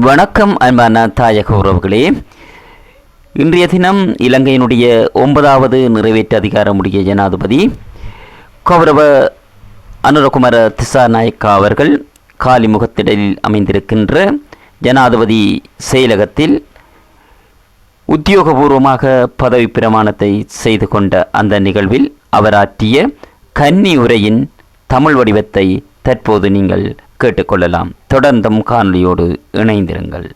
வணக்கம் அன்பான தாயக உறவுகளே. இன்றைய தினம் இலங்கையினுடைய 9வது நிறைவேற்று அதிகாரமுடைய ஜனாதிபதி கௌரவ அனுரகுமார திசாநாயக்கா அவர்கள் காலிமுகத்திடலில் அமைந்திருக்கின்ற ஜனாதிபதி செயலகத்தில் உத்தியோகபூர்வமாக பதவி பிரமாணத்தை செய்து கொண்ட அந்த நிகழ்வில் அவர் ஆற்றிய கன்னி உரையின் தமிழ் வடிவத்தை தற்போது நீங்கள் கேட்டுக்கொள்ளலாம். தொடர்ந்தும் காணொலியோடு இணைந்திருங்கள்.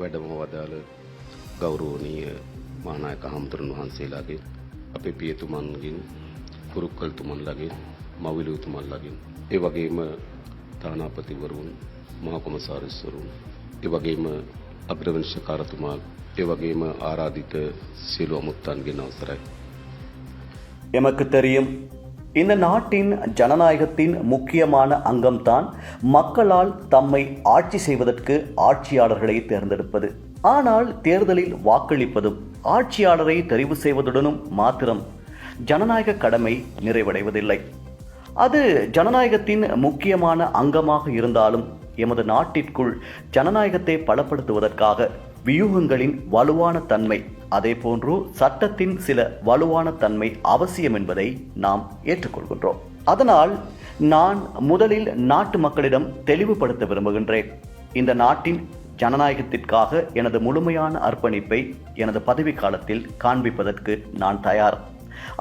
වැඩමවදාළ ගෞරවනීය මහානායක හමුදුරන් වහන්සේලාගේ අපේ පියතුමන්ගෙන් කුරුක්කල්තුමන්ලගෙන් මවිලුතුමන්ලගෙන් ඒ වගේම තානාපතිවරුන් මහා කොමසාරිස්වරුන් ඒ වගේම අග්‍රවංශකාරතුමා ඒ වගේම ආරාධිත සියලු අමුත්තන්ගෙන් අවසරයි. எமக்கு தெரியும், இந்த நாட்டின் ஜனநாயகத்தின் முக்கியமான அங்கம்தான் மக்களால் தம்மை ஆட்சி செய்வதற்கு ஆட்சியாளர்களை தேர்ந்தெடுப்பது. ஆனால் தேர்தலில் வாக்களிப்பதும் ஆட்சியாளரை தெரிவு செய்வதுடனும் மாத்திரம் ஜனநாயக கடமை நிறைவடைவதில்லை. அது ஜனநாயகத்தின் முக்கியமான அங்கமாக இருந்தாலும் எமது நாட்டிற்குள் ஜனநாயகத்தை பலப்படுத்துவதற்காக வியூகங்களின் வலுவான தன்மை, அதே போன்று சட்டத்தின் சில வலுவான தன்மை அவசியம் என்பதை நாம் ஏற்றுக்கொள்கின்றோம். அதனால் நான் முதலில் நாட்டு மக்களிடம் தெளிவுபடுத்த விரும்புகின்றேன். இந்த நாட்டின் ஜனநாயகத்திற்காக எனது முழுமையான அர்ப்பணிப்பை எனது பதவி காலத்தில் காண்பிப்பதற்கு நான் தயார்.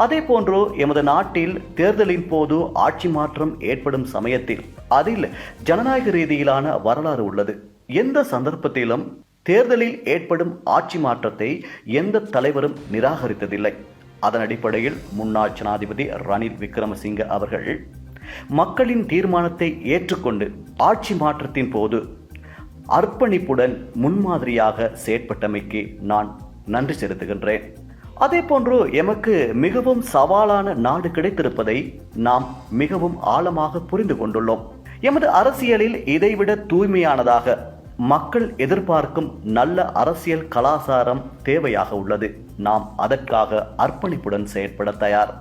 அதே போன்று எமது நாட்டில் தேர்தலின் போது ஆட்சி மாற்றம் ஏற்படும் சமயத்தில் அதில் ஜனநாயக ரீதியிலான வரலாறு உள்ளது. எந்த சந்தர்ப்பத்திலும் தேர்தலில் ஏற்படும் ஆட்சி மாற்றத்தை எந்த தலைவரும் நிராகரித்ததில்லை. அதன் அடிப்படையில் முன்னாள் ஜனாதிபதி ரணில் விக்ரமசிங்க அவர்கள் மக்களின் தீர்மானத்தை ஏற்றுக்கொண்டு ஆட்சி மாற்றத்தின் போது அர்ப்பணிப்புடன் முன்மாதிரியாக செயற்பட்டமைக்கு நான் நன்றி செலுத்துகின்றேன். அதே போன்று எமக்கு மிகவும் சவாலான நாடு கிடைத்திருப்பதை நாம் மிகவும் ஆழமாக புரிந்து கொண்டுள்ளோம். எமது அரசியலில் இதைவிட தூய்மையானதாக மக்கள் எதிர்பார்க்கும் நல்ல அரசியல் கலாச்சாரம் தேவையாக உள்ளது. நாம் அதற்காக அர்ப்பணிப்புடன் செயற்பட தயார்.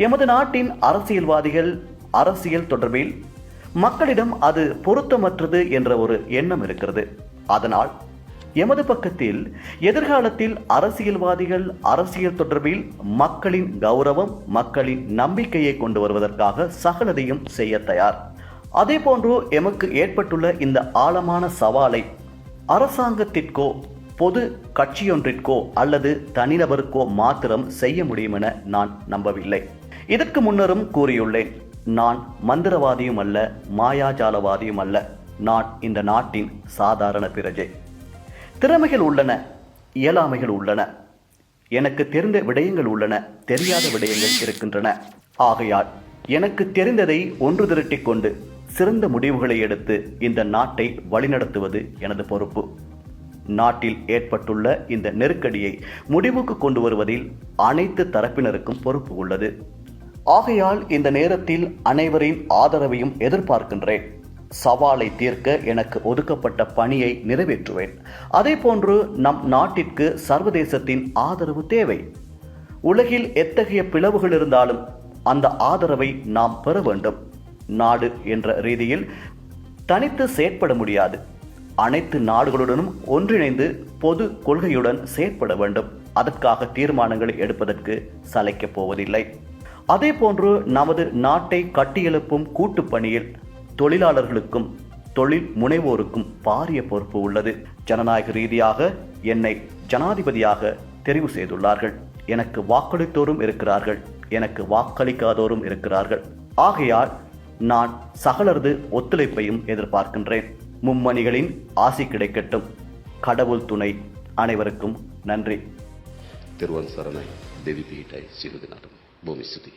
எமது நாட்டின் அரசியல்வாதிகள் அரசியல் தொடர்பில் மக்களிடம் அது பொருத்தமற்றது என்ற ஒரு எண்ணம் இருக்கிறது. அதனால் எமது பக்கத்தில் எதிர்காலத்தில் அரசியல்வாதிகள் அரசியல் தொடர்பில் மக்களின் கௌரவம், மக்களின் நம்பிக்கையை கொண்டு வருவதற்காக சகலதையும் செய்ய தயார். அதே போன்று எமக்கு ஏற்பட்டுள்ள இந்த ஆழமான சவாலை அரசாங்கத்திற்கோ பொது கட்சியொன்றிற்கோ அல்லது தனிநபருக்கோ மாத்திரம் செய்ய முடியும் என நான் நம்பவில்லை. இதற்கு முன்னரும் கூறியுள்ளேன், நான் மந்திரவாதியும் அல்ல, மாயாஜாலவாதியும் அல்ல. நான் இந்த நாட்டின் சாதாரண பிரஜை. திறமைகள் உள்ளன, இயலாமைகள் உள்ளன, எனக்கு தெரிந்த விடயங்கள் உள்ளன, தெரியாத விடயங்கள் இருக்கின்றன. ஆகையால் எனக்கு தெரிந்ததை ஒன்று திரட்டிக் கொண்டு சிறந்த முடிவுகளை எடுத்து இந்த நாட்டை வழிநடத்துவது எனது பொறுப்பு. நாட்டில் ஏற்பட்டுள்ள இந்த நெருக்கடியை முடிவுக்கு கொண்டு வருவதில் அனைத்து தரப்பினருக்கும் பொறுப்பு உள்ளது. ஆகையால் இந்த நேரத்தில் அனைவரின் ஆதரவையும் எதிர்பார்க்கின்றேன். சவாலை தீர்க்க எனக்கு ஒதுக்கப்பட்ட பணியை நிறைவேற்றுவேன். அதே போன்று நம் நாட்டிற்கு சர்வதேசத்தின் ஆதரவு தேவை. உலகில் எத்தகைய பிளவுகள் இருந்தாலும் அந்த ஆதரவை நாம் பெற வேண்டும். நாடு என்ற ரீதியில் தனித்து செயற்பட முடியாது. அனைத்து நாடுகளுடனும் ஒன்றிணைந்து பொது கொள்கையுடன் செயற்பட வேண்டும். அதற்காக தீர்மானங்களை எடுப்பதற்கு சளைக்கப் போவதில்லை. அதே போன்று நமது நாட்டை கட்டியெழுப்பும் கூட்டுப்பணியில் தொழிலாளர்களுக்கும் தொழில் முனைவோருக்கும் பாரிய பொறுப்பு உள்ளது. ஜனநாயக ரீதியாக என்னை ஜனாதிபதியாக தெரிவு செய்துள்ளார்கள். எனக்கு வாக்களித்தோரும் இருக்கிறார்கள், எனக்கு வாக்களிக்காதோரும் இருக்கிறார்கள். ஆகையால் நான் சகலரது ஒத்துழைப்பையும் எதிர்பார்க்கின்றேன். மும்மணிகளின் ஆசி கிடைக்கட்டும். கடவுள் துணை. அனைவருக்கும் நன்றி. තෙරුවන් සරණයි. දෙවි පිහිටයි සියලු දෙනාටම. බොහොම ස්තුතියි.